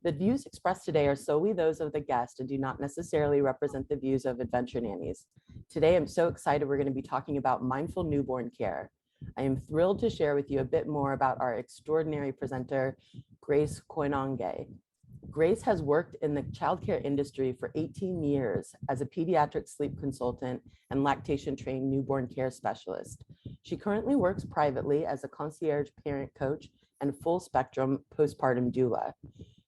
The views expressed today are solely those of the guest and do not necessarily represent the views of Adventure Nannies. Today, I'm so excited we're going to be talking about mindful newborn care. I am thrilled to share with you a bit more about our extraordinary presenter, Grace Koinange. Grace has worked in the childcare industry for 18 years as a pediatric sleep consultant and lactation-trained newborn care specialist. She currently works privately as a concierge parent coach and full-spectrum postpartum doula.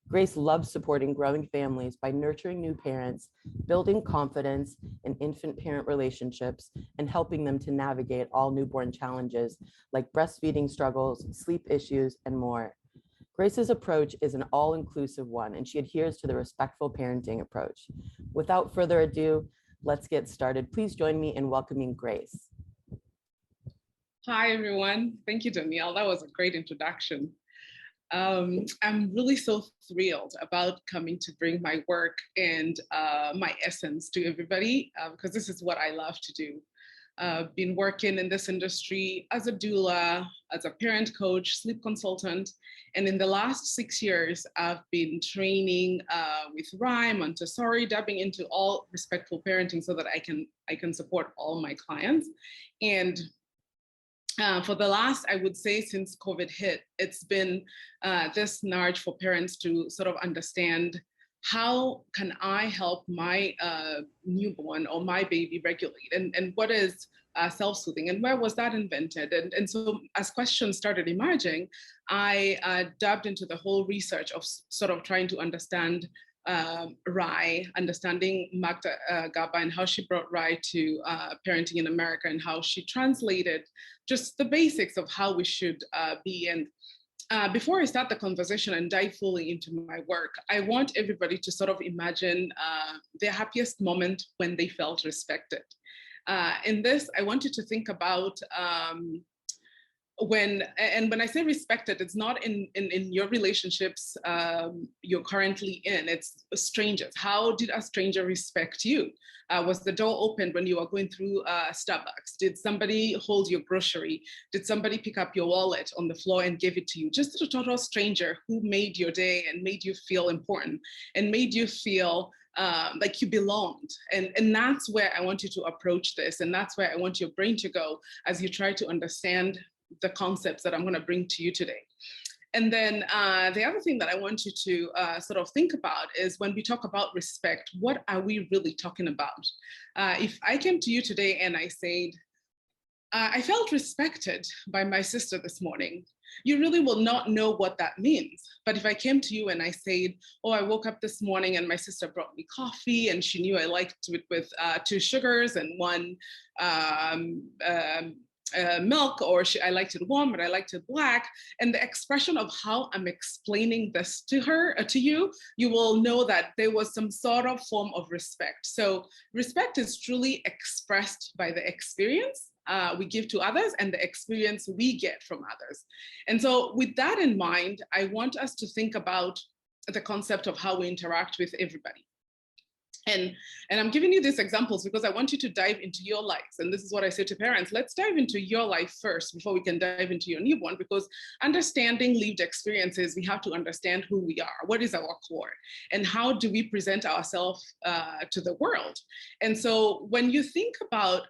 Grace loves supporting growing families by nurturing new parents, building confidence in infant-parent relationships, and helping them to navigate all newborn challenges like breastfeeding struggles, sleep issues, and more. Grace's approach is an all-inclusive one, and she adheres to the respectful parenting approach. Without further ado, let's get started. Please join me in welcoming Grace. Hi, everyone. Thank you, Danielle. That was a great introduction. I'm really so thrilled about coming to bring my work and my essence to everybody, because this is what I love to do. I've been working in this industry as a doula, as a parent coach, sleep consultant, and in the last 6 years, I've been training with Rhyme, Montessori, dabbing into all respectful parenting so that I can support all my clients. And for the last, I would say, since COVID hit, it's been this nudge for parents to sort of understand, how can I help my newborn or my baby regulate? And what is self-soothing? And where was that invented? And so as questions started emerging, I dived into the whole research of sort of trying to understand Rye, understanding Magda Gaba and how she brought Rye to parenting in America and how she translated just the basics of how we should be. And before I start the conversation and dive fully into my work, I want everybody to sort of imagine their happiest moment when they felt respected. In this, I want you to think about when I say respected, it's not in your relationships you're currently in, it's strangers. How did a stranger respect you? Was the door opened when you were going through Starbucks? Did somebody hold your grocery? Did somebody pick up your wallet on the floor and give it to you? Just a total stranger who made your day and made you feel important and made you feel like you belonged. And that's where I want you to approach this. And that's where I want your brain to go as you try to understand the concepts that I'm going to bring to you today. And then the other thing that I want you to sort of think about is, when we talk about respect, what are we really talking about? If I came to you today and I said, I felt respected by my sister this morning, you really will not know what that means. But if I came to you and I said, oh, I woke up this morning and my sister brought me coffee and she knew I liked it with 2 sugars and 1 milk, or I liked it warm, but I liked it black. And the expression of how I'm explaining this to her, to you, you will know that there was some sort of form of respect. So respect is truly expressed by the experience we give to others and the experience we get from others. And so with that in mind, I want us to think about the concept of how we interact with everybody. And I'm giving you these examples because I want you to dive into your lives. And this is what I say to parents: let's dive into your life first before we can dive into your newborn, because understanding lived experiences, we have to understand who we are, what is our core, and how do we present ourselves to the world. And so when you think about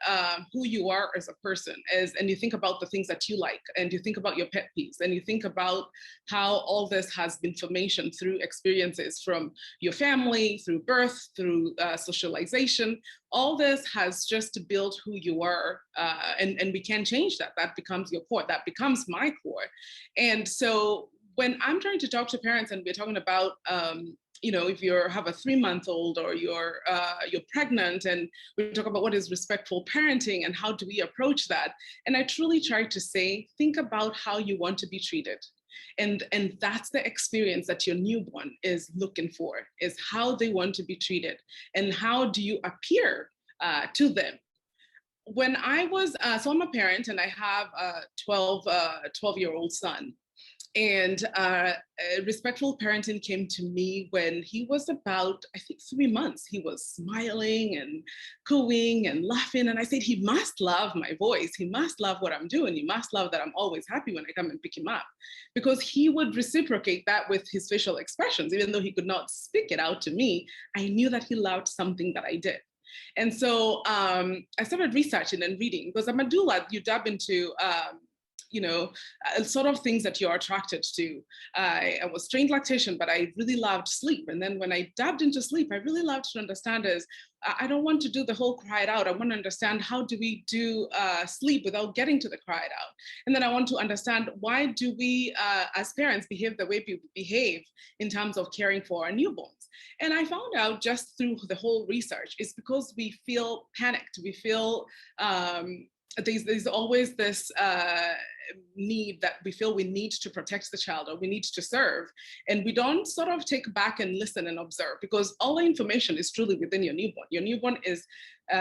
who you are as a person, and you think about the things that you like, and you think about your pet peeves, and you think about how all this has been formation through experiences from your family, through birth, through socialization, all this has just built who you are, and we can change that. That becomes your core. That becomes my core. And so when I'm trying to talk to parents and we're talking about, if you have a 3-month-old or you're pregnant, and we talk about what is respectful parenting and how do we approach that, and I truly try to say, think about how you want to be treated. And that's the experience that your newborn is looking for, is how they want to be treated and how do you appear to them. When I was, so I'm a parent and I have a 12-year-old son. And respectful parenting came to me when he was about, I think, 3 months. He was smiling and cooing and laughing. And I said, he must love my voice. He must love what I'm doing. He must love that I'm always happy when I come and pick him up. Because he would reciprocate that with his facial expressions. Even though he could not speak it out to me, I knew that he loved something that I did. And so I started researching and reading, because I'm a doula. You dab into sort of things that you're attracted to. I was trained lactation, but I really loved sleep. And then when I dabbed into sleep, I really loved to understand is, I don't want to do the whole cry it out. I want to understand, how do we do sleep without getting to the cry it out? And then I want to understand, why do we as parents behave the way we behave in terms of caring for our newborns? And I found out just through the whole research, it's because we feel panicked. We feel there's always this need that we feel we need to protect the child, or we need to serve. And we don't sort of take back and listen and observe, because all the information is truly within your newborn. Your newborn is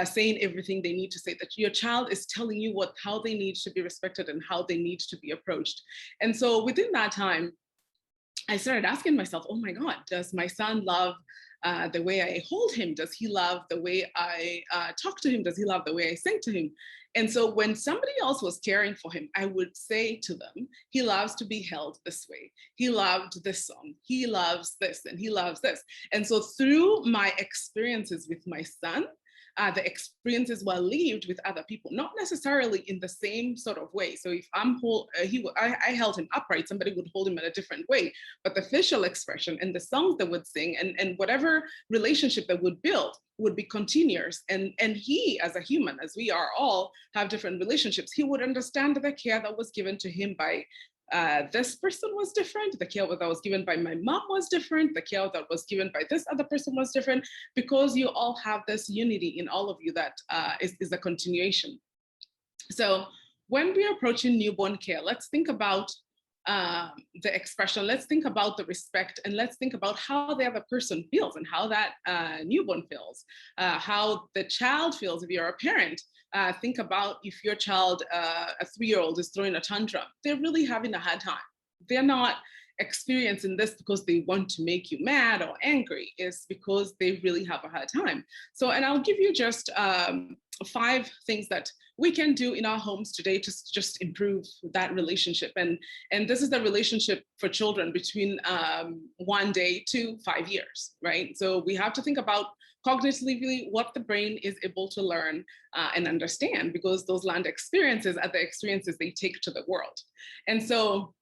saying everything they need to say, that your child is telling you how they need to be respected and how they need to be approached. And so within that time, I started asking myself, oh my God, does my son love the way I hold him? Does he love the way I talk to him? Does he love the way I sing to him? And so when somebody else was caring for him, I would say to them, he loves to be held this way. He loved this song. He loves this, and he loves this. And so through my experiences with my son, the experiences were lived with other people, not necessarily in the same sort of way. So if I held him upright, somebody would hold him in a different way. But the facial expression and the songs they would sing, and whatever relationship they would build would be continuous. And he, as a human, as we are all, have different relationships. He would understand the care that was given to him by this person was different. The care that was given by my mom was different. The care that was given by this other person was different, because you all have this unity in all of you that is a continuation. So when we're approaching newborn care, let's think about the expression, let's think about the respect, and let's think about how the other person feels, and how that newborn feels, how the child feels. If you're a parent, think about if your child, a 3-year-old, is throwing a tantrum. They're really having a hard time. They're not experiencing this because they want to make you mad or angry. It's because they really have a hard time. So, and I'll give you just 5 things that we can do in our homes today to just improve that relationship. And this is the relationship for children between 1 day to 5 years, right? So we have to think about cognitively what the brain is able to learn and understand, because those learned experiences are the experiences they take to the world. And so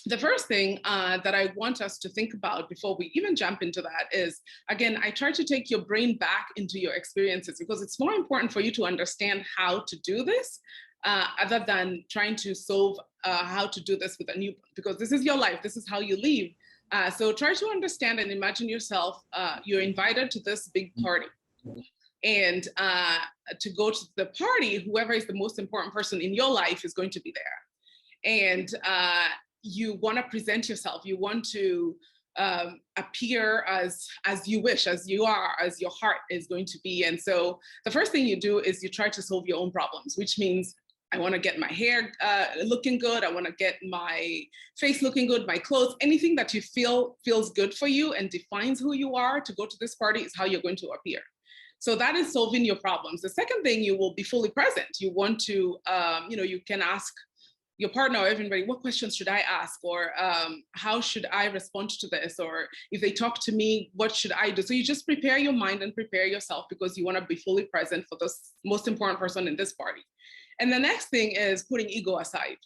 the first thing that I want us to think about before we even jump into that is, again, I try to take your brain back into your experiences, because it's more important for you to understand how to do this other than trying to solve how to do this with a newborn, because this is your life, this is how you live. So try to understand and imagine yourself, you're invited to this big party. And to go to the party, whoever is the most important person in your life is going to be there. And you want to present yourself, you want to appear as you wish, as you are, as your heart is going to be. And so the first thing you do is you try to solve your own problems, which means I want to get my hair looking good. I want to get my face looking good, my clothes, anything that you feel feels good for you and defines who you are to go to this party is how you're going to appear. So that is solving your problems. The second thing, you will be fully present. You want to, you can ask your partner or everybody, what questions should I ask? Or how should I respond to this? Or if they talk to me, what should I do? So you just prepare your mind and prepare yourself, because you want to be fully present for the most important person in this party. And the next thing is putting ego aside.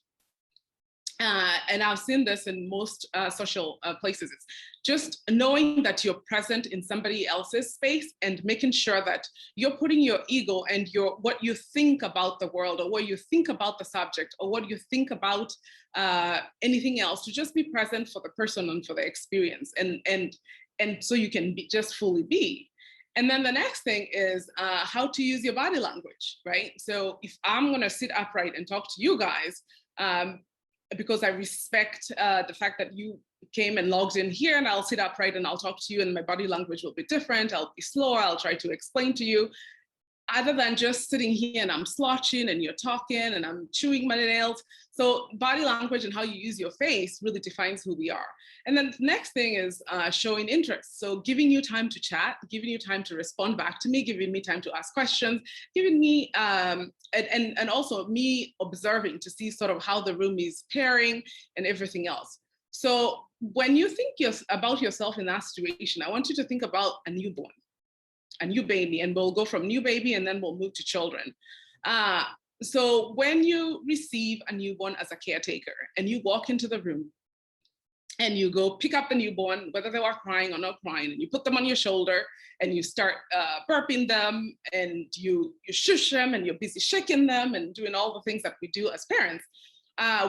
And I've seen this in most social places. It's just knowing that you're present in somebody else's space and making sure that you're putting your ego and what you think about the world, or what you think about the subject, or what you think about anything else, to just be present for the person and for the experience. And so you can just fully be. And then the next thing is how to use your body language, right? So if I'm going to sit upright and talk to you guys, because I respect the fact that you came and logged in here, and I'll sit upright and I'll talk to you, and my body language will be different. I'll be slower. I'll try to explain to you. other than just sitting here and I'm slouching and you're talking and I'm chewing my nails. So body language and how you use your face really defines who we are. And then the next thing is showing interest. So giving you time to chat, giving you time to respond back to me, giving me time to ask questions, giving me, and also me observing to see sort of how the room is pairing and everything else. So when you think about yourself in that situation, I want you to think about a newborn, a new baby, and we'll go from new baby and then we'll move to children. So when you receive a newborn as a caretaker and you walk into the room and you go pick up the newborn, whether they are crying or not crying, and you put them on your shoulder and you start burping them and you shush them and you're busy shaking them and doing all the things that we do as parents,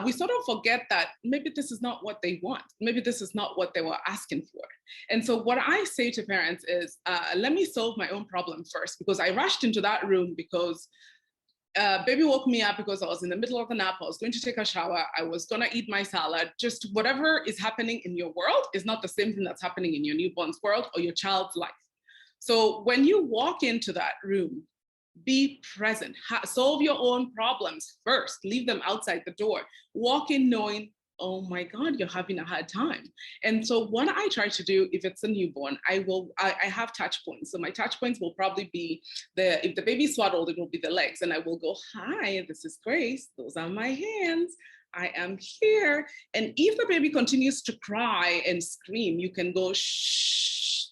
we sort of forget that maybe this is not what they want. Maybe this is not what they were asking for. And so what I say to parents is, let me solve my own problem first, because I rushed into that room because baby woke me up because I was in the middle of the nap. I was going to take a shower. I was going to eat my salad. Just whatever is happening in your world is not the same thing that's happening in your newborn's world or your child's life. So when you walk into that room, be present, solve your own problems first, leave them outside the door, walk in knowing, oh my God, you're having a hard time. And so what I try to do, if it's a newborn, I have touch points. So my touch points will probably be if the baby's swaddled, it will be the legs. And I will go, hi, this is Grace. Those are my hands. I am here. And if the baby continues to cry and scream, you can go, shh.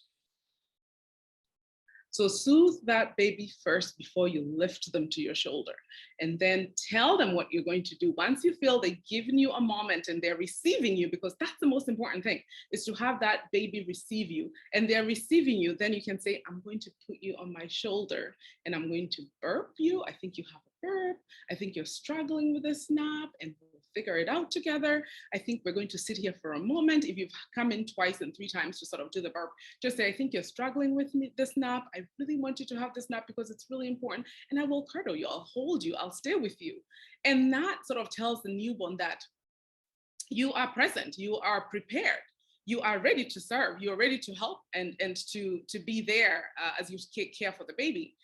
So soothe that baby first before you lift them to your shoulder, and then tell them what you're going to do. Once you feel they've given you a moment and they're receiving you, because that's the most important thing, is to have that baby receive you, and they're receiving you, then you can say, I'm going to put you on my shoulder and I'm going to burp you. I think you have a burp. I think you're struggling with a snap, and we'll figure it out together. I think we're going to sit here for a moment. If you've come in twice and 3 times to sort of do the burp, just say, I think you're struggling with this nap. I really want you to have this nap because it's really important. And I will cuddle you, I'll hold you, I'll stay with you. And that sort of tells the newborn that you are present, you are prepared, you are ready to serve, you're ready to help and to be there as you care for the baby.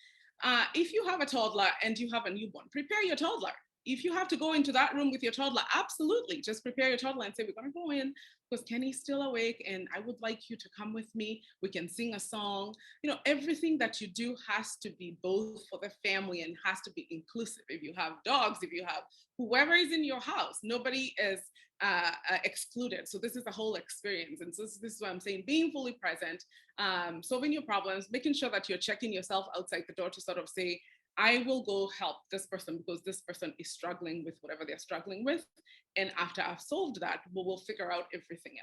If you have a toddler and you have a newborn, prepare your toddler. If you have to go into that room with your toddler, absolutely, just prepare your toddler and say, we're going to go in because Kenny's still awake and I would like you to come with me. We can sing a song. You know, everything that you do has to be both for the family and has to be inclusive. If you have dogs, if you have whoever is in your house, nobody is excluded. So this is a whole experience. And so this is what I'm saying, being fully present, solving your problems, making sure that you're checking yourself outside the door to sort of say, I will go help this person because this person is struggling with whatever they're struggling with. And after I've solved that, we'll figure out everything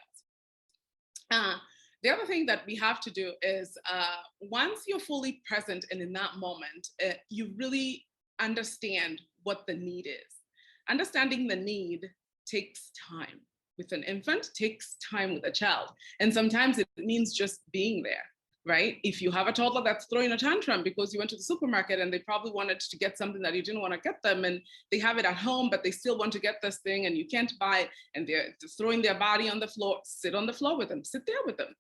else. The other thing that we have to do is once you're fully present and in that moment, you really understand what the need is. Understanding the need takes time. With an infant, takes time with a child. And sometimes it means just being there. Right? If you have a toddler that's throwing a tantrum because you went to the supermarket and they probably wanted to get something that you didn't want to get them, and they have it at home, but they still want to get this thing and you can't buy it, and they're just throwing their body on the floor, sit on the floor with them, sit there with them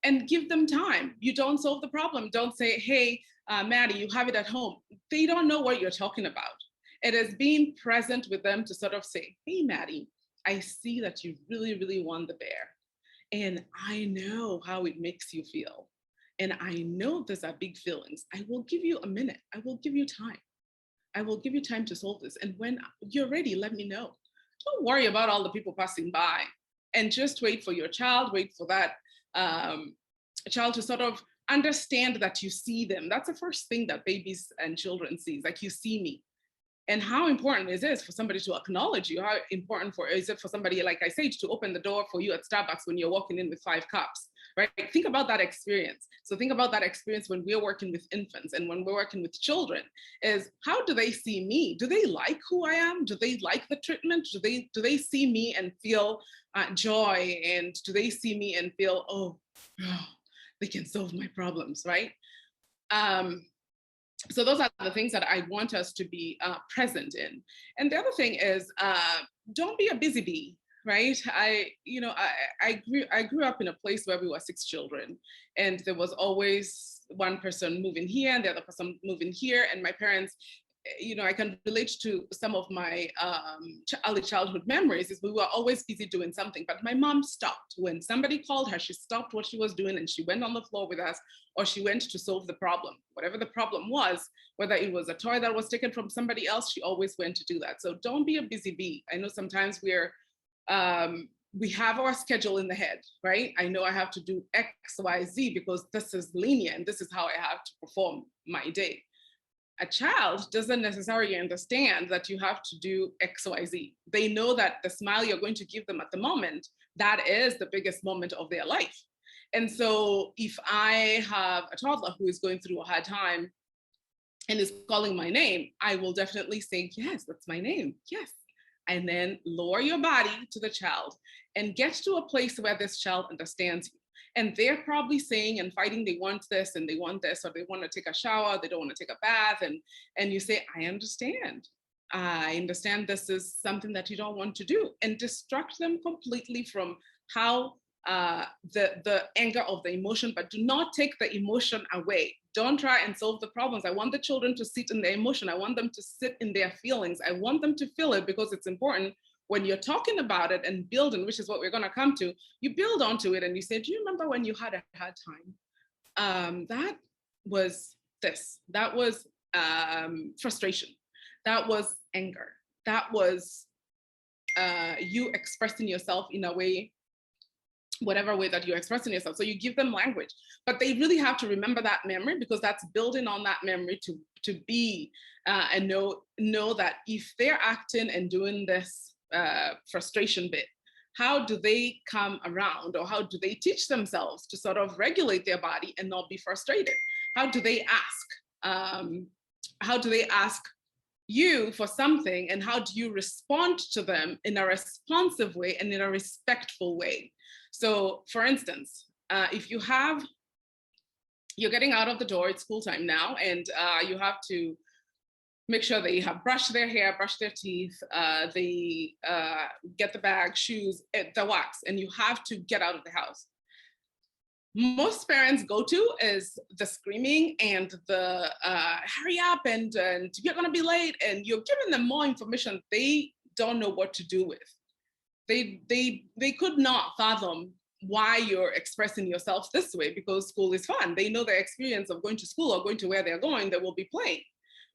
and give them time. You don't solve the problem. Don't say, hey, Maddie, you have it at home. They don't know what you're talking about. It is being present with them to sort of say, hey, Maddie, I see that you really, really want the bear. And I know how it makes you feel. And I know these are big feelings. I will give you a minute. I will give you time. I will give you time to solve this. And when you're ready, let me know. Don't worry about all the people passing by, and just wait for your child, wait for that child to sort of understand that you see them. That's the first thing that babies and children see, like, you see me. And how important is this for somebody to acknowledge you? How important is it for somebody, like I said, to open the door for you at Starbucks when you're walking in with 5 cups? Right? Think about that experience. So think about that experience when we're working with infants and when we're working with children, is how do they see me? Do they like who I am? Do they like the treatment? Do they see me and feel joy? And do they see me and feel, oh, they can solve my problems, right? So those are the things that I want us to be present in. And the other thing is, don't be a busy bee. right? I grew up in a place where we were 6 children, and there was always one person moving here and the other person moving here. And my parents, I can relate to some of my early childhood memories is we were always busy doing something, but my mom stopped. When somebody called her, she stopped what she was doing and she went on the floor with us, or she went to solve the problem. Whatever the problem was, whether it was a toy that was taken from somebody else, she always went to do that. So don't be a busy bee. I know sometimes we have our schedule in the head, right? I know I have to do X, Y, Z because this is linear and this is how I have to perform my day. A child doesn't necessarily understand that you have to do X, Y, Z. They know that the smile you're going to give them at the moment, that is the biggest moment of their life. And so if I have a toddler who is going through a hard time and is calling my name, I will definitely say, yes, that's my name. Yes. And then lower your body to the child and get to a place where this child understands you. And they're probably saying and fighting, they want this and they want this, or they want to take a shower, they don't want to take a bath. And you say, I understand. I understand this is something that you don't want to do, and distract them completely from how the anger of the emotion, but do not take the emotion away. Don't try and solve the problems. I want the children to sit in their emotion. I want them to sit in their feelings. I want them to feel it, because it's important when you're talking about it and building, which is what we're going to come to. You build onto it and you say, do you remember when you had a hard time? That was this. That was frustration. That was anger. That was you expressing yourself in a way, whatever way that you're expressing yourself. So you give them language, but they really have to remember that memory, because that's building on that memory to be and know that if they're acting and doing this frustration bit, how do they come around, or how do they teach themselves to sort of regulate their body and not be frustrated? How do they ask? How do they ask you for something, and how do you respond to them in a responsive way and in a respectful way? So for instance, if you're getting out of the door, it's school time now, and you have to make sure they have brushed their hair, brushed their teeth, they get the bag, shoes, the wax, and you have to get out of the house. Most parents go to is the screaming and the hurry up and you're gonna be late, and you're giving them more information they don't know what to do with. They could not fathom why you're expressing yourself this way, because school is fun. They know the experience of going to school or going to where they're going, they will be playing,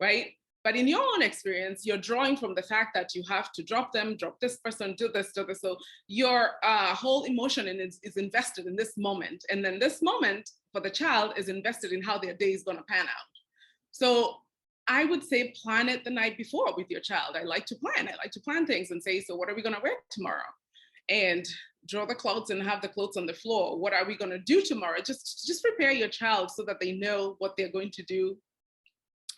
right? But in your own experience, you're drawing from the fact that you have to drop them, drop this person, do this, do this. So your whole emotion is invested in this moment. And then this moment for the child is invested in how their day is going to pan out. So I would say plan it the night before with your child. I like to plan things and say, so what are we going to wear tomorrow? And draw the clothes and have the clothes on the floor. What are we going to do tomorrow? Just prepare your child so that they know what they're going to do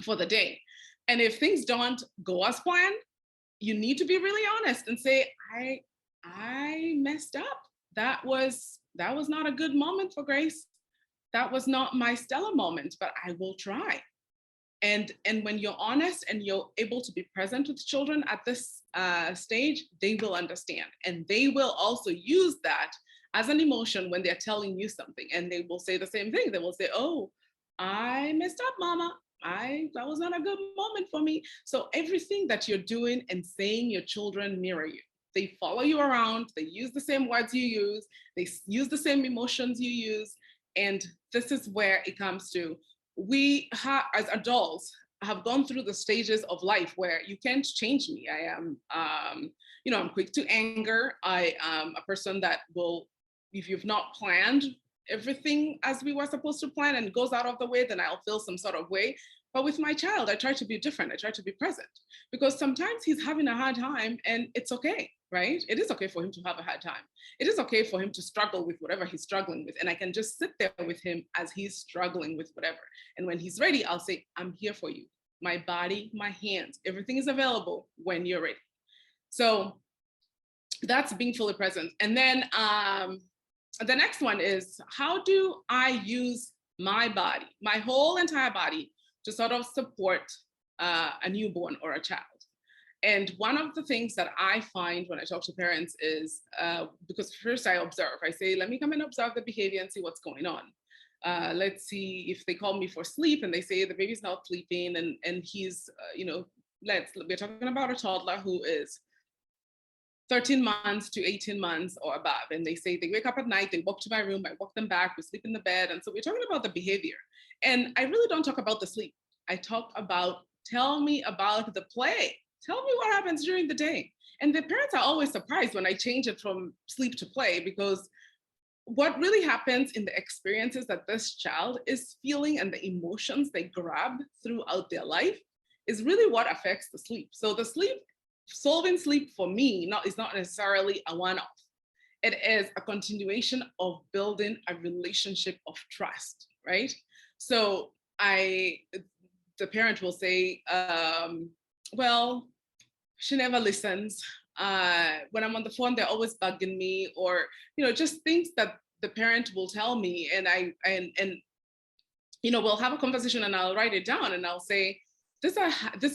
for the day. And if things don't go as planned, you need to be really honest and say, I messed up. That was not a good moment for Grace. That was not my stellar moment, but I will try. And when you're honest and you're able to be present with children at this stage, they will understand. And they will also use that as an emotion when they're telling you something. And they will say the same thing. They will say, oh, I messed up, Mama. That was not a good moment for me. So everything that you're doing and saying, your children mirror you. They follow you around. They use the same words you use. They use the same emotions you use. And this is where it comes to, we as adults have gone through the stages of life where you can't change me. I am, I'm quick to anger. I am a person that will, if you've not planned everything as we were supposed to plan and it goes out of the way, then I'll feel some sort of way. But with my child, I try to be different. I try to be present, because sometimes he's having a hard time and it's okay, right? It is okay for him to have a hard time. It is okay for him to struggle with whatever he's struggling with. And I can just sit there with him as he's struggling with whatever. And when he's ready, I'll say, I'm here for you. My body, my hands, everything is available when you're ready. So that's being fully present. And then the next one is, how do I use my body, my whole entire body, to sort of support a newborn or a child? And one of the things that I find when I talk to parents is, because first I observe, I say, let me come and observe the behavior and see what's going on. Let's see if they call me for sleep and they say the baby's not sleeping and he's, we're talking about a toddler who is 13 months to 18 months or above. And they say they wake up at night, they walk to my room, I walk them back, we sleep in the bed. And so we're talking about the behavior. And I really don't talk about the sleep. I talk about, tell me about the play. Tell me what happens during the day. And the parents are always surprised when I change it from sleep to play, because what really happens in the experiences that this child is feeling and the emotions they grab throughout their life is really what affects the sleep. So the sleep, solving sleep for me is not necessarily a one-off. It is a continuation of building a relationship of trust, right? So the parent will say, well, she never listens. When I'm on the phone, they're always bugging me, or just things that the parent will tell me, and we'll have a conversation, and I'll write it down, and I'll say, this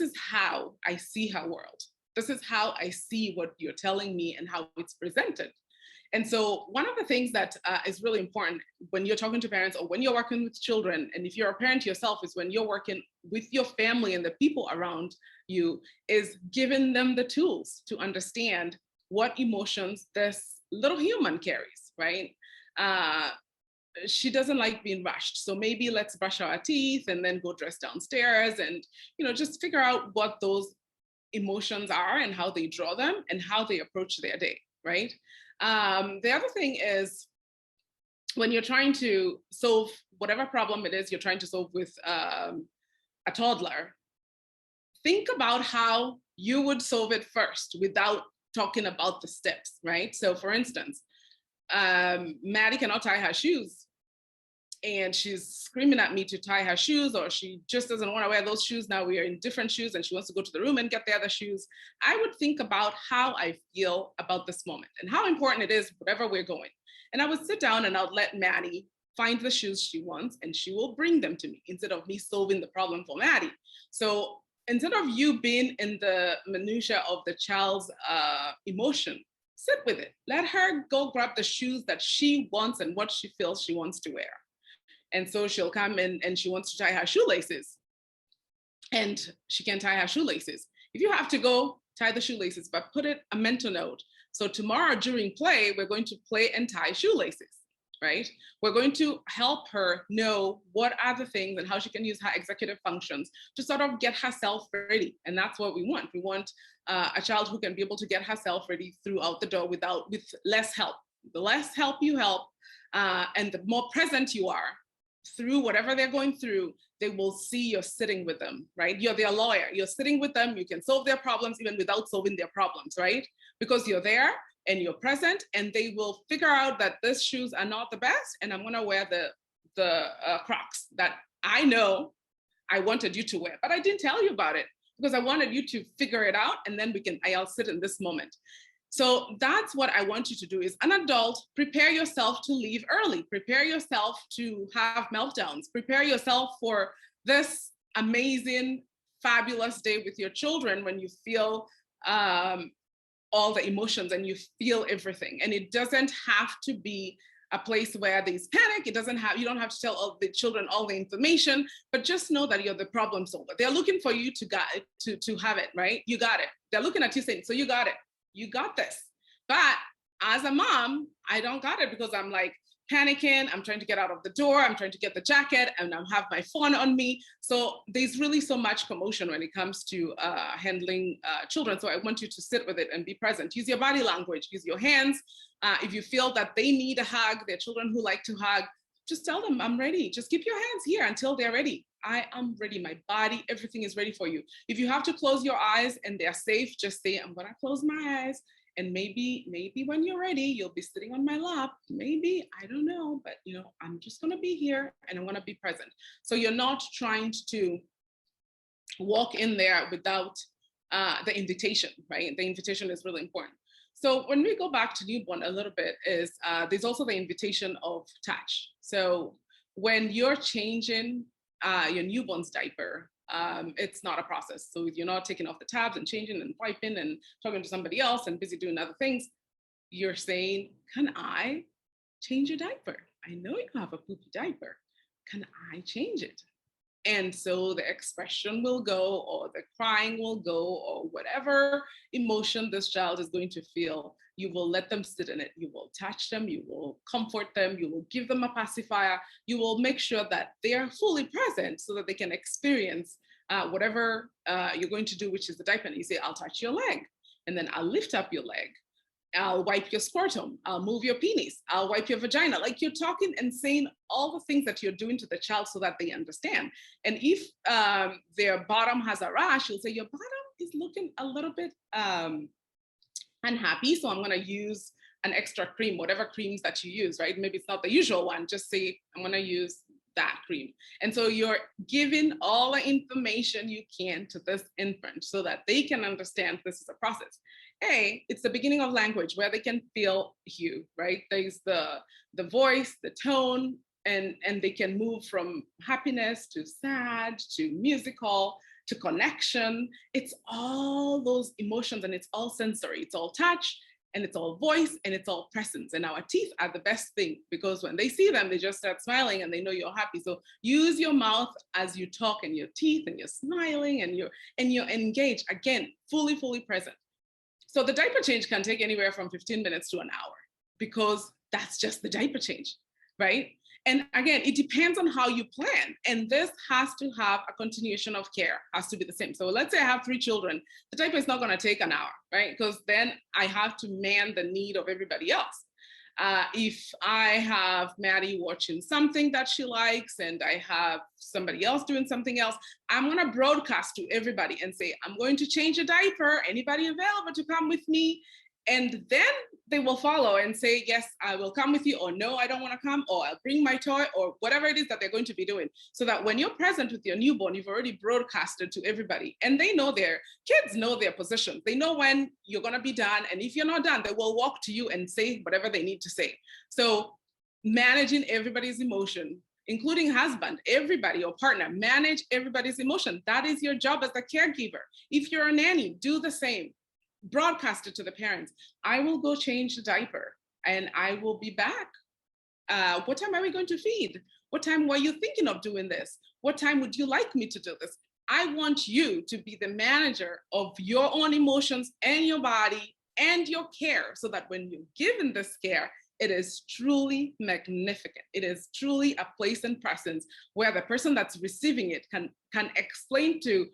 is how I see her world. This is how I see what you're telling me and how it's presented. And so one of the things that is really important when you're talking to parents or when you're working with children, and if you're a parent yourself, is when you're working with your family and the people around you, is giving them the tools to understand what emotions this little human carries, right? She doesn't like being rushed. So maybe let's brush our teeth and then go dress downstairs and, just figure out what those emotions are and how they draw them and how they approach their day, right? The other thing is, when you're trying to solve whatever problem it is you're trying to solve with a toddler, think about how you would solve it first without talking about the steps, right? So for instance, Maddie cannot tie her shoes, and she's screaming at me to tie her shoes, or she just doesn't want to wear those shoes. Now we are in different shoes and she wants to go to the room and get the other shoes. I would think about how I feel about this moment and how important it is, wherever we're going. And I would sit down and I'll let Maddie find the shoes she wants, and she will bring them to me instead of me solving the problem for Maddie. So instead of you being in the minutia of the child's emotion, sit with it. Let her go grab the shoes that she wants and what she feels she wants to wear. And so she'll come in and she wants to tie her shoelaces, and she can tie her shoelaces. If you have to go, tie the shoelaces, but put it a mental note. So tomorrow during play, we're going to play and tie shoelaces, right? We're going to help her know what are the things and how she can use her executive functions to sort of get herself ready. And that's what we want. We want a child who can be able to get herself ready throughout the door with less help. The less help you help, and the more present you are through whatever they're going through, they will see you're sitting with them, right? You're their lawyer. You're sitting with them. You can solve their problems even without solving their problems, right? Because you're there and you're present, and they will figure out that these shoes are not the best, and I'm gonna wear the Crocs that I know I wanted you to wear, but I didn't tell you about it because I wanted you to figure it out, and then I'll sit in this moment. So that's what I want you to do. Is an adult, prepare yourself to leave early, prepare yourself to have meltdowns, prepare yourself for this amazing, fabulous day with your children when you feel all the emotions and you feel everything. And it doesn't have to be a place where there's panic. You don't have to tell all the children all the information, but just know that you're the problem solver. They're looking for you to have it, right? You got it. They're looking at you saying, so you got it. You got this. But as a mom, I don't got it because I'm like panicking. I'm trying to get out of the door. I'm trying to get the jacket, and I have my phone on me. So there's really so much commotion when it comes to handling children. So I want you to sit with it and be present. Use your body language, use your hands. If you feel that they need a hug, they're children who like to hug, just tell them, I'm ready. Just keep your hands here until they're ready. I am ready. My body, everything is ready for you. If you have to close your eyes and they're safe, just say, I'm gonna close my eyes. And maybe when you're ready, you'll be sitting on my lap. Maybe, I don't know, but I'm just gonna be here and I'm gonna be present. So you're not trying to walk in there without the invitation, right? The invitation is really important. So when we go back to newborn a little bit, is there's also the invitation of touch. So when you're changing your newborn's diaper, it's not a process. So if you're not taking off the tabs and changing and wiping and talking to somebody else and busy doing other things, you're saying, can I change your diaper? I know you have a poopy diaper. Can I change it? And so the expression will go, or the crying will go, or whatever emotion this child is going to feel, you will let them sit in it. You will touch them, you will comfort them, you will give them a pacifier, you will make sure that they are fully present so that they can experience whatever you're going to do, which is the diaper. And you say, I'll touch your leg, and then I'll lift up your leg. I'll wipe your scrotum, I'll move your penis, I'll wipe your vagina. Like, you're talking and saying all the things that you're doing to the child so that they understand. And if their bottom has a rash, you'll say, your bottom is looking a little bit unhappy, so I'm gonna use an extra cream, whatever creams that you use, right? Maybe it's not the usual one, just say, I'm gonna use that cream. And so you're giving all the information you can to this infant so that they can understand this is a process. It's the beginning of language where they can feel you, right? There's the voice, the tone, and they can move from happiness to sad to musical to connection. It's all those emotions, and it's all sensory. It's all touch, and it's all voice, and it's all presence. And our teeth are the best thing, because when they see them, they just start smiling and they know you're happy. So use your mouth as you talk, and your teeth, and you're smiling, and you're engaged, again, fully present. So the diaper change can take anywhere from 15 minutes to an hour, because that's just the diaper change, right? And again, it depends on how you plan. And this has to have a continuation of care, has to be the same. So let's say I have 3 children, the diaper is not gonna take an hour, right? Because then I have to man the need of everybody else. If I have Maddie watching something that she likes and I have somebody else doing something else, I'm gonna broadcast to everybody and say, I'm going to change a diaper, anybody available to come with me? And then they will follow and say, yes, I will come with you, or no, I don't want to come, or I'll bring my toy, or whatever it is that they're going to be doing. So that when you're present with your newborn, you've already broadcasted to everybody, and they know kids know their position. They know when you're going to be done. And if you're not done, they will walk to you and say whatever they need to say. So managing everybody's emotion, including husband, everybody, or partner, manage everybody's emotion. That is your job as a caregiver. If you're a nanny, do the same. Broadcast it to the parents. I will go change the diaper and I will be back. What time are we going to feed? What time were you thinking of doing this? What time would you like me to do this? I want you to be the manager of your own emotions and your body and your care, so that when you're given this care, it is truly magnificent. It is truly a place and presence where the person that's receiving it can explain to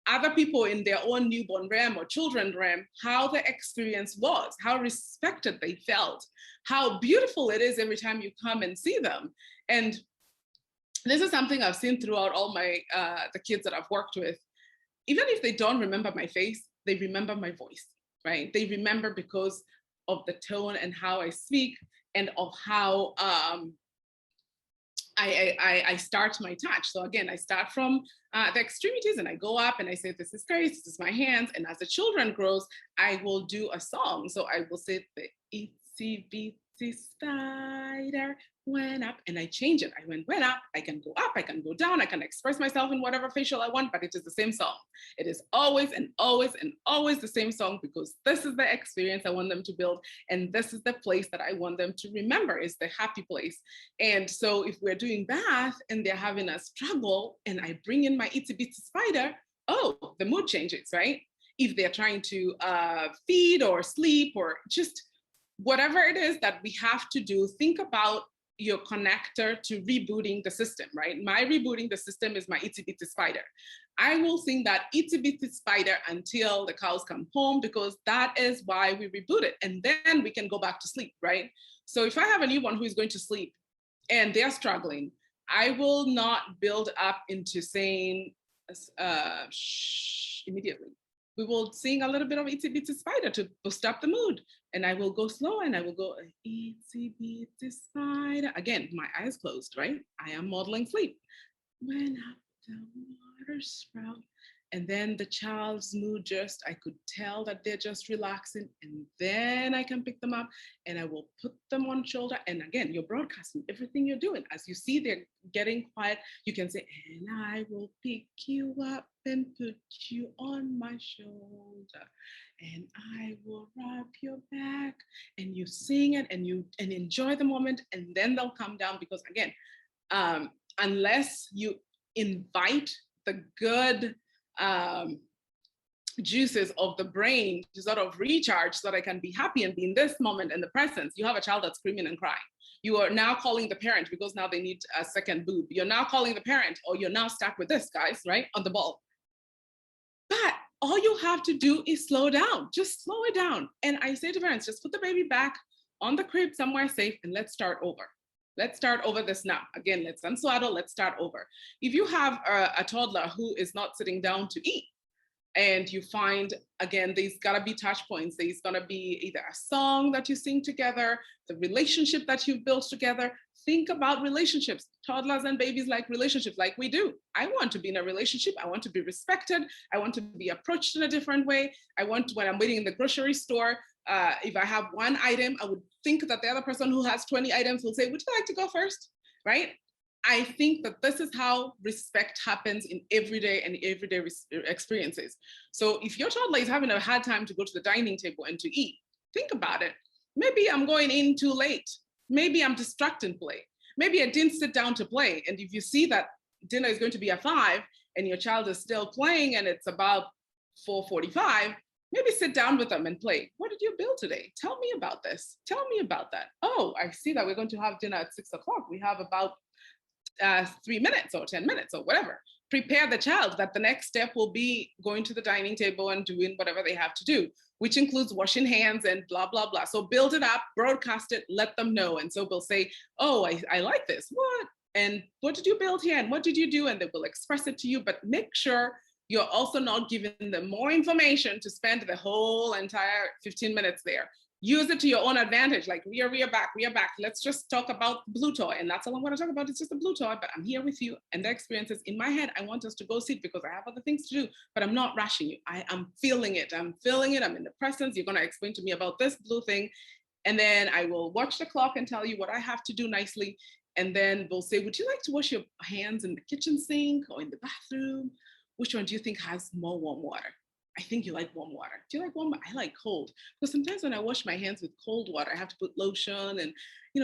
other people in their own newborn realm or children realm how the experience was, how respected they felt, how beautiful it is every time you come and see them. And this is something I've seen throughout all my the kids that I've worked with. Even if they don't remember my face, they remember my voice, right? They remember because of the tone and how I speak, and of how I start my touch. So again, I start from the extremities and I go up and I say, this is Grace, this is my hands. And as the children grows, I will do a song. So I will say, the itsy bitsy spider went up, and I change it. I went up, I can go up, I can go down, I can express myself in whatever facial I want, but it is the same song. It is always and always and always the same song, because this is the experience I want them to build. And this is the place that I want them to remember, is the happy place. And so if we're doing bath and they're having a struggle and I bring in my itsy bitsy spider, oh, the mood changes, right? If they're trying to feed or sleep or just whatever it is that we have to do, think about your connector to rebooting the system, right? My rebooting the system is my itsy bitsy spider. I will sing that itsy bitsy spider until the cows come home, because that is why we reboot it. And then we can go back to sleep, right? So if I have a newborn who is going to sleep and they're struggling, I will not build up into saying shh immediately. We will sing a little bit of itsy bitsy spider to boost up the mood. And I will go slow and I will go itsy bitsy spider. Again, my eyes closed, right? I am modeling sleep. When up the water sprout. And then the child's mood I could tell that they're just relaxing. And then I can pick them up and I will put them on shoulder. And again, you're broadcasting everything you're doing. As you see they're getting quiet, you can say, and I will pick you up and put you on my shoulder. And I will rub your back. And you sing it and enjoy the moment. And then they'll come down because again, unless you invite the good juices of the brain to sort of recharge so that I can be happy and be in this moment in the presence. You have a child that's screaming and crying. You are now calling the parent because now they need a second boob. You're now calling the parent, or you're now stuck with this, guys, right? On the ball. But all you have to do is slow down. Just slow it down. And I say to parents, just put the baby back on the crib somewhere safe and let's start over. Let's start over this now. Again, let's unswaddle, let's start over. If you have a toddler who is not sitting down to eat, and you find, again, there's gotta be touch points. There's gonna be either a song that you sing together, the relationship that you've built together. Think about relationships. Toddlers and babies like relationships, like we do. I want to be in a relationship. I want to be respected. I want to be approached in a different way. I want to, when I'm waiting in the grocery store, if I have one item, I would think that the other person who has 20 items will say, would you like to go first, right? I think that this is how respect happens in everyday experiences. So if your toddler is having a hard time to go to the dining table and to eat, think about it. Maybe I'm going in too late. Maybe I'm distracting play. Maybe I didn't sit down to play. And if you see that dinner is going to be at 5 and your child is still playing and it's about 4:45, maybe sit down with them and play. What did you build today? Tell me about this. Tell me about that. Oh, I see that we're going to have dinner at 6 o'clock. We have about 3 minutes or 10 minutes or whatever. Prepare the child that the next step will be going to the dining table and doing whatever they have to do, which includes washing hands and blah, blah, blah. So build it up, broadcast it, let them know. And so they'll say, oh, I like this. What? And what did you build here? And what did you do? And they will express it to you, but make sure you're also not giving them more information to spend the whole entire 15 minutes there. Use it to your own advantage. Like, we are back. Let's just talk about blue toy. And that's all I want to talk about. It's just a blue toy, but I'm here with you. And the experiences in my head, I want us to go sit because I have other things to do, but I'm not rushing you. I'm feeling it. I'm in the presence. You're going to explain to me about this blue thing. And then I will watch the clock and tell you what I have to do nicely. And then we'll say, would you like to wash your hands in the kitchen sink or in the bathroom? Which one do you think has more warm water? I think you like warm water. Do you like warm? I like cold. Because sometimes when I wash my hands with cold water, I have to put lotion and,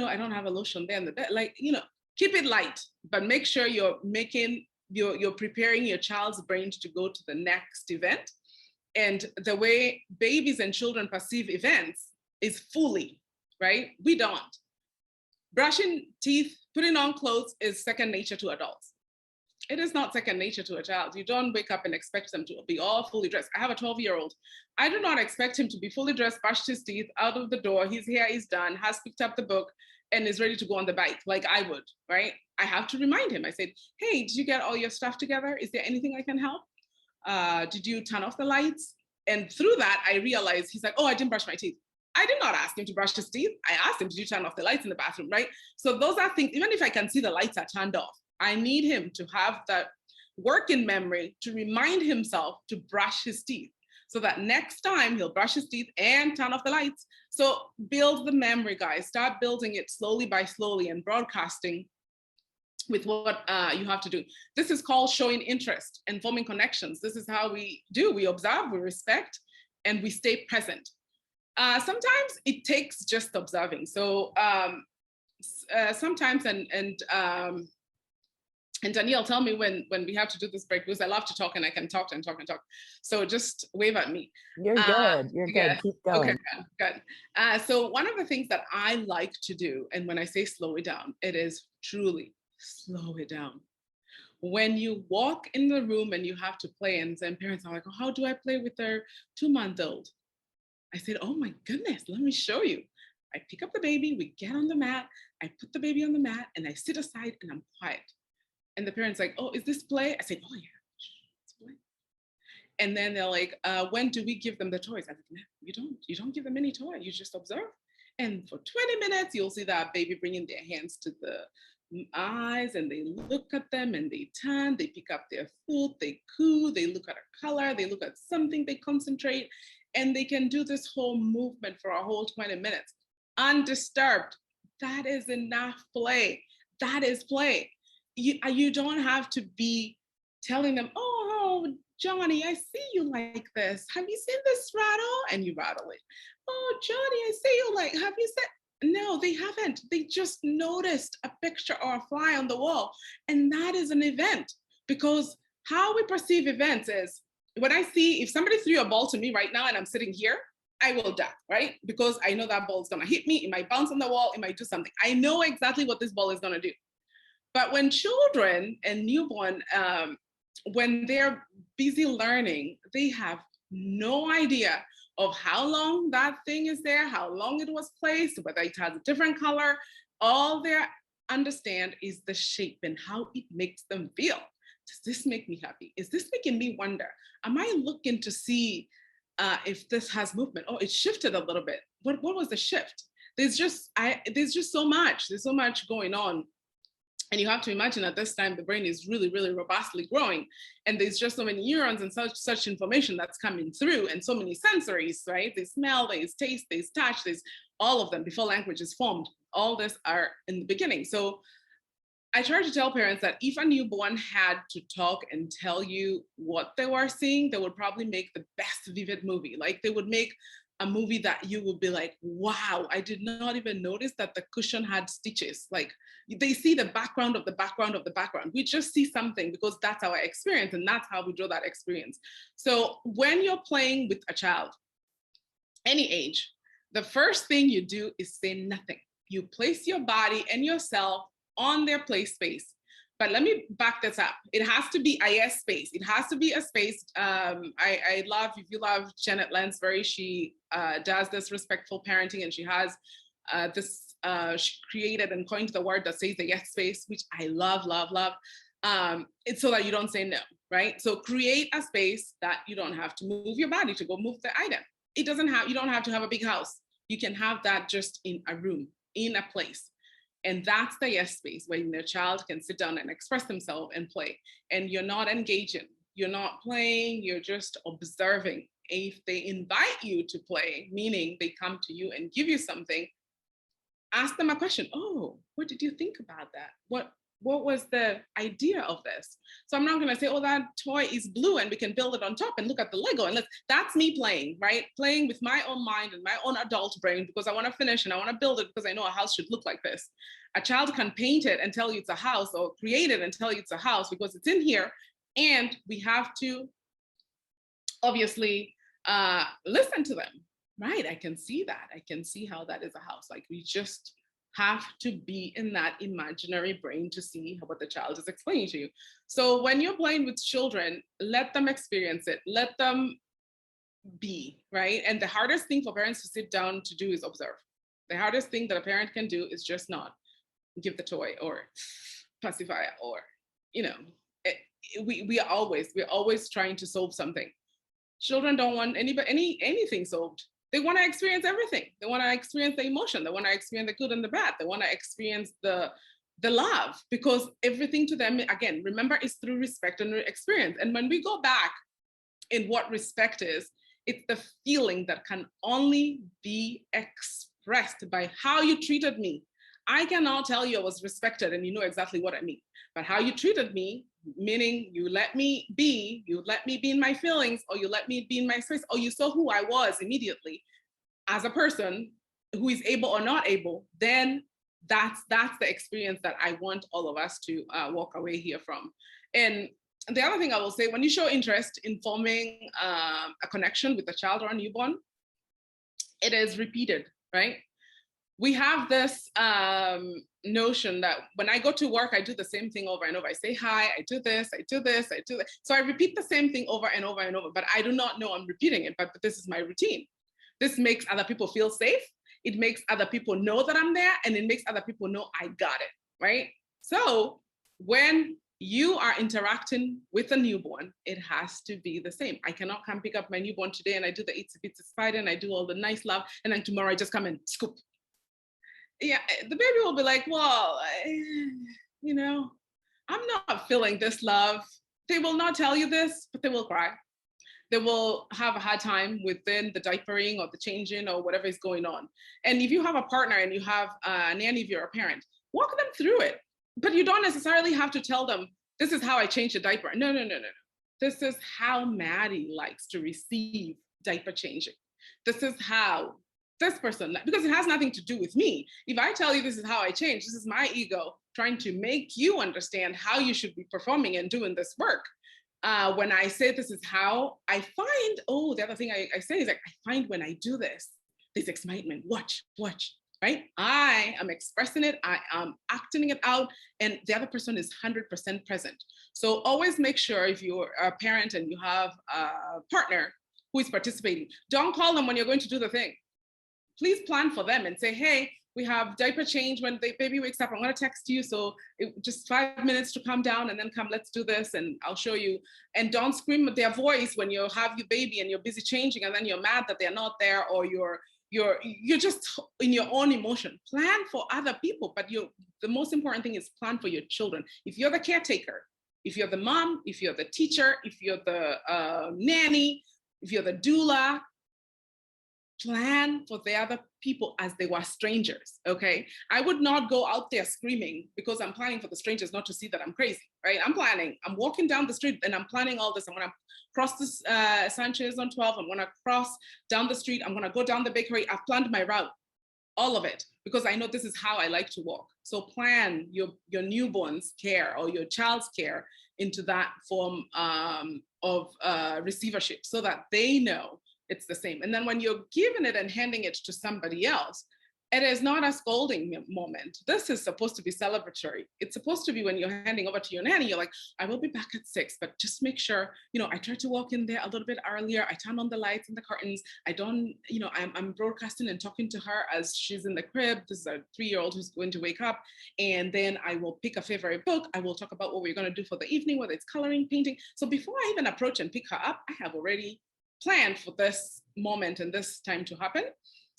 I don't have a lotion there in the bed. Like, keep it light, but make sure you're preparing your child's brain to go to the next event. And the way babies and children perceive events is fully, right? We don't. Brushing teeth, putting on clothes is second nature to adults. It is not second nature to a child. You don't wake up and expect them to be all fully dressed. I have a 12-year-old. I do not expect him to be fully dressed, brushed his teeth, out of the door, his hair is done, has picked up the book, and is ready to go on the bike like I would, right? I have to remind him. I said, hey, did you get all your stuff together? Is there anything I can help? Did you turn off the lights? And through that, I realized he's like, oh, I didn't brush my teeth. I did not ask him to brush his teeth. I asked him, did you turn off the lights in the bathroom, right? So those are things, even if I can see the lights are turned off, I need him to have that working memory to remind himself to brush his teeth so that next time he'll brush his teeth and turn off the lights. So build the memory, guys. Start building it slowly by slowly and broadcasting with what you have to do. This is called showing interest and forming connections. This is how we do. We observe, we respect, and we stay present. Sometimes it takes just observing. So sometimes, and Danielle, tell me when we have to do this break, because I love to talk and I can talk and talk and talk. So just wave at me. You're good. You're good. Yeah. Keep going. Okay, good. So one of the things that I like to do, and when I say slow it down, it is truly slow it down. When you walk in the room and you have to play, and then parents are like, oh, how do I play with their 2-month-old? I said, oh my goodness, let me show you. I pick up the baby, we get on the mat, I put the baby on the mat, and I sit aside and I'm quiet. And the parents like, oh, is this play? I said, oh yeah, it's play. And then they're like, when do we give them the toys? I said, no, you don't give them any toy, you just observe. And for 20 minutes, you'll see that baby bringing their hands to eyes and they look at them and they turn, they pick up their food, they coo, they look at a color, they look at something, they concentrate, and they can do this whole movement for a whole 20 minutes undisturbed. That is enough play. That is play. You don't have to be telling them, oh, Johnny, I see you like this. Have you seen this rattle? And you rattle it. Oh, Johnny, I see you like, have you seen? No, they haven't. They just noticed a picture or a fly on the wall. And that is an event, because how we perceive events is when I see, if somebody threw a ball to me right now and I'm sitting here, I will duck, right? Because I know that ball is going to hit me. It might bounce on the wall. It might do something. I know exactly what this ball is going to do. But when children and newborn, when they're busy learning, they have no idea of how long that thing is there, how long it was placed, whether it has a different color. All they understand is the shape and how it makes them feel. Does this make me happy? Is this making me wonder? Am I looking to see if this has movement? Oh, it shifted a little bit. What was the shift? There's just so much. There's so much going on. And you have to imagine at this time, the brain is really, really robustly growing. And there's just so many neurons and such information that's coming through, and so many sensories, right? They smell, there's taste, there's touch, there's all of them before language is formed. All this are in the beginning. So I try to tell parents that if a newborn had to talk and tell you what they were seeing, they would probably make the best vivid movie. Like they would make a movie that you would be like, wow, I did not even notice that the cushion had stitches. Like they see the background of the background of the background. We just see something because that's our experience, and that's how we draw that experience. So when you're playing with a child, any age, the first thing you do is say nothing. You place your body and yourself on their play space. But let me back this up. It has to be a space. It has to be a space. I love, if you love Janet Lansbury, she does this respectful parenting, and she has she created and coined the word that says the yes space, which I love, love, love. It's so that you don't say no, right? So create a space that you don't have to move your body to go move the item. You don't have to have a big house. You can have that just in a room, in a place. And that's the yes space where the child can sit down and express themselves and play. And you're not engaging, you're not playing, you're just observing. If they invite you to play, meaning they come to you and give you something, ask them a question. Oh, what did you think about that? What was the idea of this? So I'm not going to say, oh, that toy is blue and we can build it on top and look at the Lego. And that's me playing, right? Playing with my own mind and my own adult brain, because I want to finish and I want to build it because I know a house should look like this. A child can paint it and tell you it's a house, or create it and tell you it's a house because it's in here. And we have to obviously listen to them, right? I can see that. I can see how that is a house. Like we just have to be in that imaginary brain to see what the child is explaining to you. So when you're playing with children, let them experience it, let them be, right? And the hardest thing for parents to sit down to do is observe. The hardest thing that a parent can do is just not give the toy or pacify, or, we're always trying to solve something. Children don't want anything solved. They want to experience everything. They want to experience the emotion. They want to experience the good and the bad. They want to experience the love, because everything to them, again, remember, is through respect and experience. And when we go back in what respect is, it's the feeling that can only be expressed by how you treated me. I cannot tell you I was respected and you know exactly what I mean, but how you treated me, meaning you let me be in my feelings, or you let me be in my space, or you saw who I was immediately as a person who is able or not able, then that's the experience that I want all of us to walk away here from. And the other thing I will say, when you show interest in forming a connection with a child or a newborn, it is repeated, right? We have this notion that when I go to work, I do the same thing over and over. I say hi, I do this, I do this, I do that. So I repeat the same thing over and over and over, but I do not know I'm repeating it, but this is my routine. This makes other people feel safe. It makes other people know that I'm there, and it makes other people know I got it, right? So when you are interacting with a newborn, it has to be the same. I cannot come pick up my newborn today and I do the itsy bitsy spider and I do all the nice love, and then tomorrow I just come and scoop. Yeah, the baby will be like, well, you know, I'm not feeling this love. They will not tell you this, but they will cry. They will have a hard time within the diapering or the changing or whatever is going on. And if you have a partner and you have a nanny, if you're a parent, walk them through it. But you don't necessarily have to tell them, this is how I change the diaper. No, no, no, no, no. This is how Maddie likes to receive diaper changing. This is how this person, because it has nothing to do with me. If I tell you this is how I change, this is my ego trying to make you understand how you should be performing and doing this work. When I say this is how I find, oh, the other thing I say is like, I find when I do this excitement, watch, right? I am expressing it, I am acting it out, and the other person is 100% present. So always make sure if you're a parent and you have a partner who is participating, don't call them when you're going to do the thing. Please plan for them and say, hey, we have diaper change when the baby wakes up. I'm going to text you. So just 5 minutes to calm down and then come, let's do this. And I'll show you. And don't scream at their voice when you have your baby and you're busy changing and then you're mad that they're not there, or you're just in your own emotion. Plan for other people. But the most important thing is plan for your children. If you're the caretaker, if you're the mom, if you're the teacher, if you're the nanny, if you're the doula, plan for the other people as they were strangers, okay? I would not go out there screaming because I'm planning for the strangers not to see that I'm crazy, right? I'm walking down the street and I'm planning all this. I'm gonna cross this Sanchez on 12, I'm gonna cross down the street, I'm gonna go down the bakery. I've planned my route, all of it, because I know this is how I like to walk. So plan your newborn's care or your child's care into that form of receivership so that they know it's the same. And then when you're giving it and handing it to somebody else, it is not a scolding moment. This is supposed to be celebratory. It's supposed to be when you're handing over to your nanny, you're like, I will be back at 6, but just make sure, I try to walk in there a little bit earlier. I turn on the lights and the curtains. I don't, I'm broadcasting and talking to her as she's in the crib. This is a 3-year-old who's going to wake up. And then I will pick a favorite book. I will talk about what we're going to do for the evening, whether it's coloring, painting. So before I even approach and pick her up, I have already planned for this moment and this time to happen.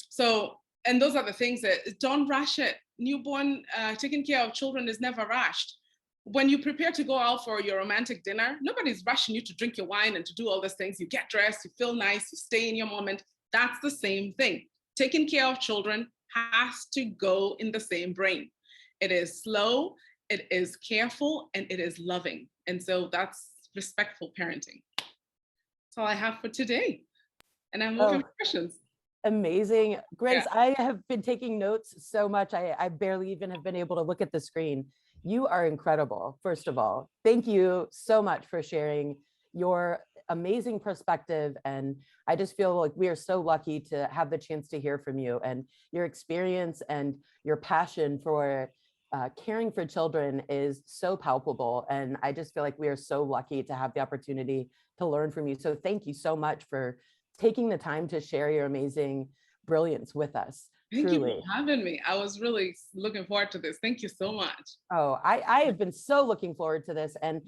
So, and those are the things that don't rush it. Newborn, taking care of children is never rushed. When you prepare to go out for your romantic dinner, nobody's rushing you to drink your wine and to do all these things. You get dressed, you feel nice, you stay in your moment. That's the same thing. Taking care of children has to go in the same brain. It is slow, it is careful, and it is loving. And so that's respectful parenting. That's all I have for today. And I'm open for questions. Amazing. Grace, yeah. I have been taking notes so much. I barely even have been able to look at the screen. You are incredible, first of all. Thank you so much for sharing your amazing perspective. And I just feel like we are so lucky to have the chance to hear from you, and your experience and your passion for caring for children is so palpable. And I just feel like we are so lucky to have the opportunity to learn from you. So thank you so much for taking the time to share your amazing brilliance with us. Thank you for having me. I was really looking forward to this. Thank you so much. Oh, I have been so looking forward to this. And,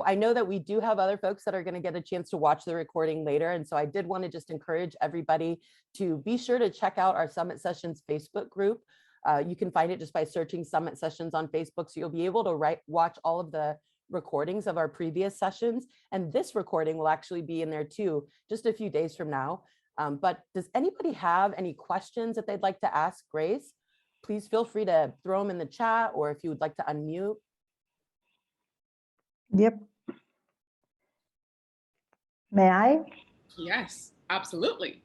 I know that we do have other folks that are going to get a chance to watch the recording later. And so I did want to just encourage everybody to be sure to check out our Summit Sessions Facebook group. You can find it just by searching Summit Sessions on Facebook. So you'll be able to watch all of the recordings of our previous sessions. And this recording will actually be in there too, just a few days from now. But does anybody have any questions that they'd like to ask Grace? Please feel free to throw them in the chat, or if you would like to unmute. Yep. May I? Yes, absolutely.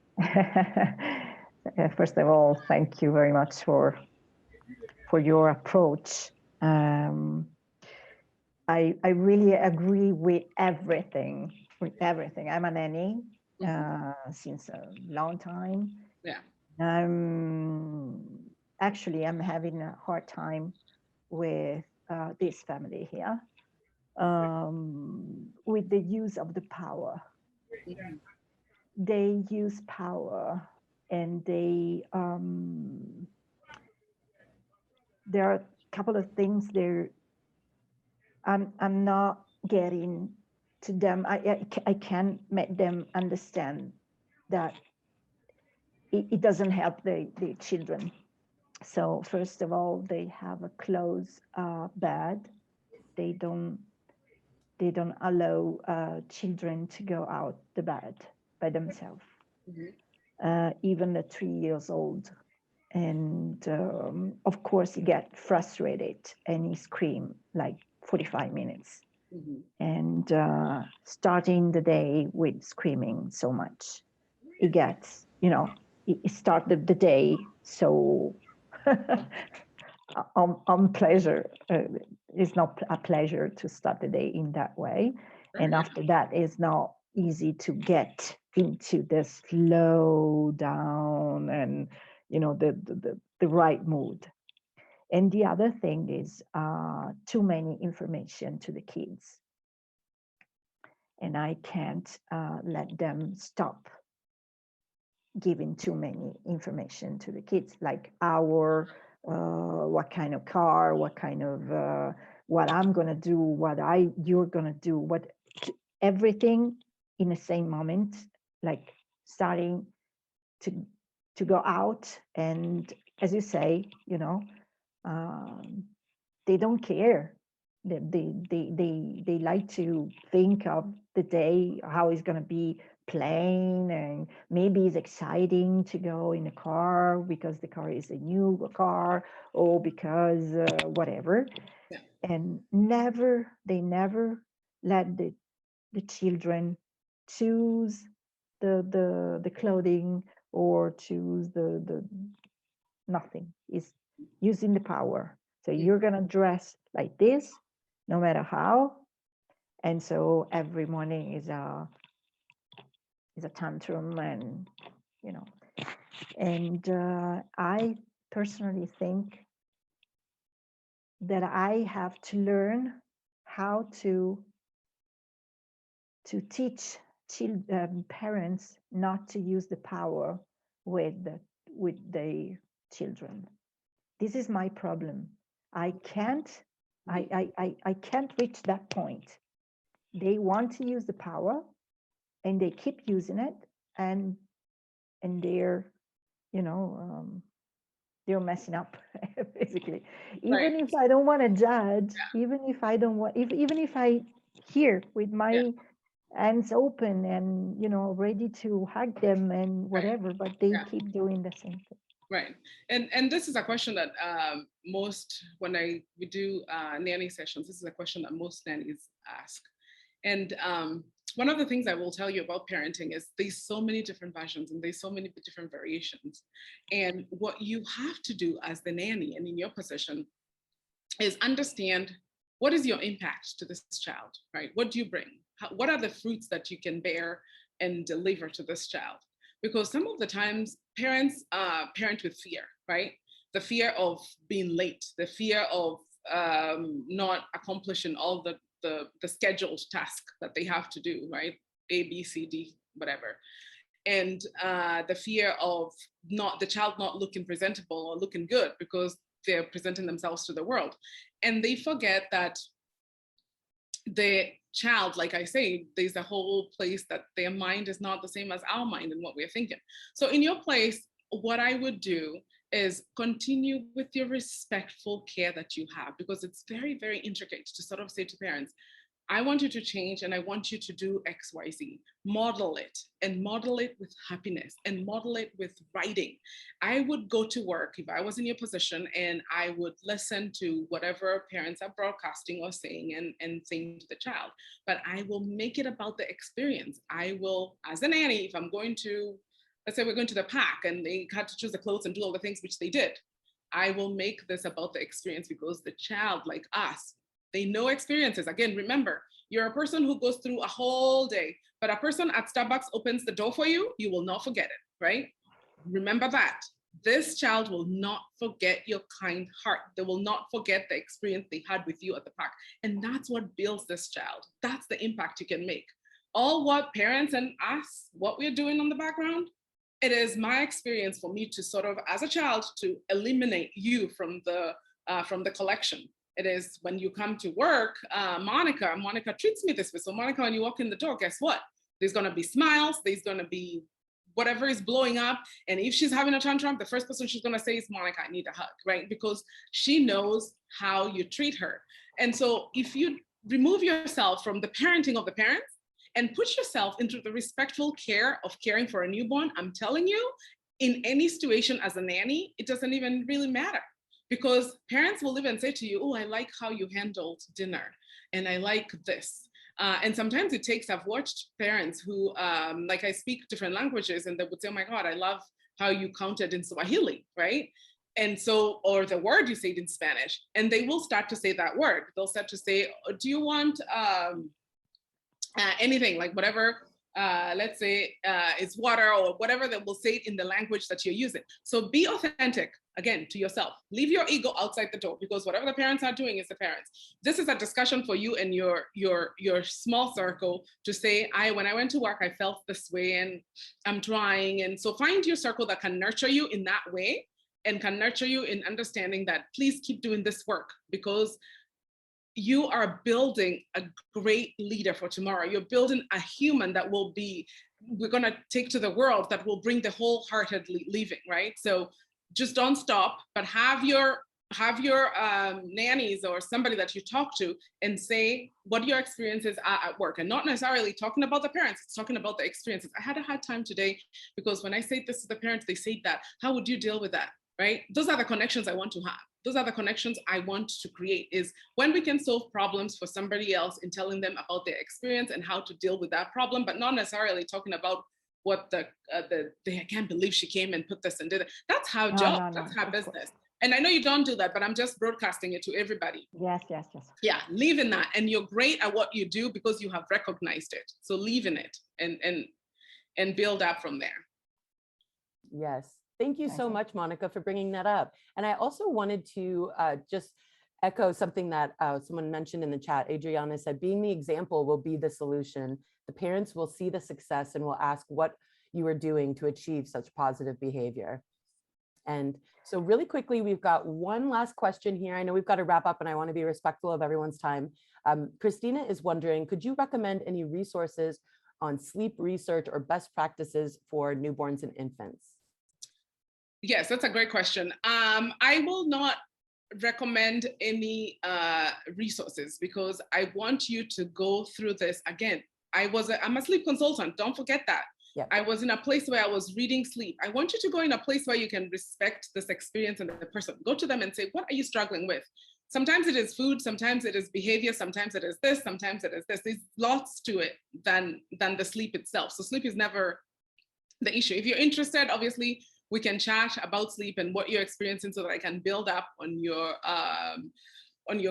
First of all, thank you very much for your approach. I really agree with everything. I'm a nanny since a long time. Yeah. Actually, I'm having a hard time with this family here, with the use of the power. Yeah. They use power, and there are a couple of things there. I'm not getting to them. I can't make them understand that it doesn't help the children. So first of all, they have a closed bed. They don't allow children to go out the bed by themselves, even the 3 years old. And of course, he get frustrated and he scream like 45 minutes. And starting the day with screaming so much, it gets, it started the day so on pleasure. It's not a pleasure to start the day in that way. And after that, it's not easy to get into the slow down and, the right mood. And the other thing is too many information to the kids. And I can't let them stop giving too many information to the kids, like what kind of car, what kind of what I'm gonna do, you're gonna do, everything in the same moment, like starting to go out, and as you say, they don't care. They like to think of the day, how it's going to be plain, and maybe it's exciting to go in a car because the car is a new car, or because whatever. Yeah. And they never let the children choose the clothing, or choose the nothing. Is using the power. So you're gonna dress like this, no matter how. And so every morning is a tantrum, and and I personally think that I have to learn how to teach parents not to use the power with their children. This is my problem. I can't reach that point. They want to use the power, and they keep using it, and they're they're messing up basically. Even if I don't want to judge, even if I don't want, even if I here with my hands open and ready to hug them and whatever, but they keep doing the same thing. Right. And this is a question that when we do nanny sessions, this is a question that most nannies ask. And one of the things I will tell you about parenting is there's so many different versions and there's so many different variations. And what you have to do as the nanny and in your position is understand, what is your impact to this child, right? What do you bring? What are the fruits that you can bear and deliver to this child? Because some of the times parents parent with fear, right? The fear of being late, the fear of not accomplishing all the scheduled task that they have to do, right? A, B, C, D, whatever. And the fear of the child not looking presentable or looking good because they're presenting themselves to the world. And they forget that the child, like I say, there's a whole place that their mind is not the same as our mind and what we're thinking. So in your place, what I would do is continue with your respectful care that you have, because it's very, very intricate to sort of say to parents, I want you to change and I want you to do X, Y, Z. Model it, and model it with happiness, and model it with writing. I would go to work if I was in your position, and I would listen to whatever parents are broadcasting or saying and saying to the child, but I will make it about the experience. I will, as a nanny, if I'm going to, let's say we're going to the park and they had to choose the clothes and do all the things which they did, I will make this about the experience, because the child, like us, they know experiences. Again, remember, you're a person who goes through a whole day, but a person at Starbucks opens the door for you, you will not forget it, right? Remember that. This child will not forget your kind heart. They will not forget the experience they had with you at the park. And that's what builds this child. That's the impact you can make. All what parents and us, what we're doing on the background, it is my experience for me to sort of, as a child, to eliminate you from the collection. It is when you come to work, Monica treats me this way. So Monica, when you walk in the door, guess what? There's gonna be smiles, there's gonna be whatever is blowing up. And if she's having a tantrum, the first person she's going to say is, Monica, I need a hug, right? Because she knows how you treat her. And so if you remove yourself from the parenting of the parents and put yourself into the respectful care of caring for a newborn, I'm telling you, in any situation as a nanny, it doesn't even really matter, because parents will even say to you, oh, I like how you handled dinner, and I like this. And sometimes it takes, I've watched parents who, like I speak different languages, and they would say, oh my God, I love how you counted in Swahili, right? And so, or the word you said in Spanish, and they will start to say that word. They'll start to say, do you want anything, like whatever, let's say it's water or whatever, that will say it in the language that you're using. So be authentic, again, to yourself. Leave your ego outside the door, because whatever the parents are doing is the parents. This is a discussion for you and your small circle to say, when I went to work, I felt this way and I'm trying. And so find your circle that can nurture you in that way and can nurture you in understanding that please keep doing this work, because you are building a great leader for tomorrow. You're building a human that we're going to take to the world, that will bring the wholeheartedly living, right? So just don't stop, but have your nannies or somebody that you talk to and say what your experiences are at work, and not necessarily talking about the parents, it's talking about the experiences. I had a hard time today because when I say this to the parents, they say that, how would you deal with that? Right? Those are the connections I want to have. Those are the connections I want to create, is when we can solve problems for somebody else in telling them about their experience and how to deal with that problem, but not necessarily talking about what I can't believe she came and put this and did it. That's her job. That's her business. Course. And I know you don't do that, but I'm just broadcasting it to everybody. Yes. Yeah, live in that. And you're great at what you do because you have recognized it. So live in it and build up from there. Yes. Thank you so much, Monica, for bringing that up. And I also wanted to just echo something that someone mentioned in the chat. Adriana said, being the example will be the solution. The parents will see the success and will ask what you are doing to achieve such positive behavior. And so really quickly, we've got one last question here. I know we've got to wrap up and I want to be respectful of everyone's time. Christina is wondering, could you recommend any resources on sleep research or best practices for newborns and infants? Yes, that's a great question. I will not recommend any resources because I want you to go through this again. I'm a sleep consultant. Don't forget that. Yep. I was in a place where I was reading sleep. I want you to go in a place where you can respect this experience and the person. Go to them and say, what are you struggling with? Sometimes it is food, sometimes it is behavior, sometimes it is this, sometimes it is this. There's lots to it than the sleep itself. So sleep is never the issue. If you're interested, obviously, we can chat about sleep and what you're experiencing so that I can build up on your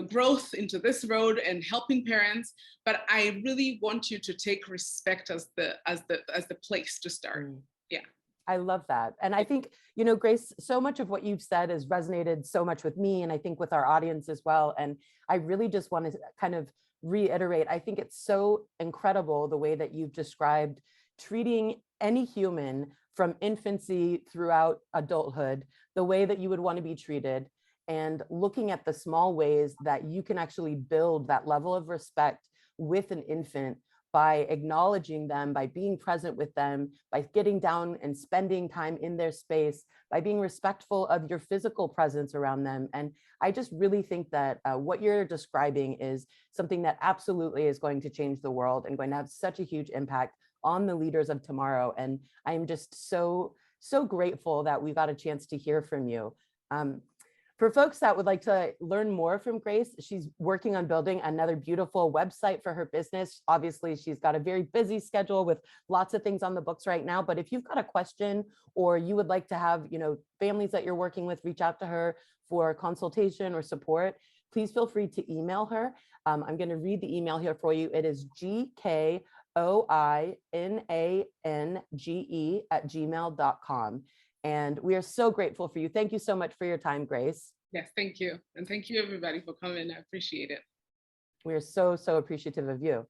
growth into this road and helping parents. But I really want you to take respect as the place to start. Yeah. I love that. And I think, Grace, so much of what you've said has resonated so much with me and I think with our audience as well. And I really just want to kind of reiterate, I think it's so incredible the way that you've described treating any human from infancy throughout adulthood, the way that you would want to be treated, and looking at the small ways that you can actually build that level of respect with an infant by acknowledging them, by being present with them, by getting down and spending time in their space, by being respectful of your physical presence around them. And I just really think that what you're describing is something that absolutely is going to change the world and going to have such a huge impact on the leaders of tomorrow. And I'm just so grateful that we got a chance to hear from you. For folks that would like to learn more from Grace, she's working on building another beautiful website for her business. Obviously, she's got a very busy schedule with lots of things on the books right now. But if you've got a question or you would like to have, families that you're working with reach out to her for consultation or support, please feel free to email her. I'm going to read the email here for you. It is gkoinange@gmail.com. And we are so grateful for you. Thank you so much for your time, Grace. Yes, thank you. And thank you everybody for coming. I appreciate it. We are so appreciative of you.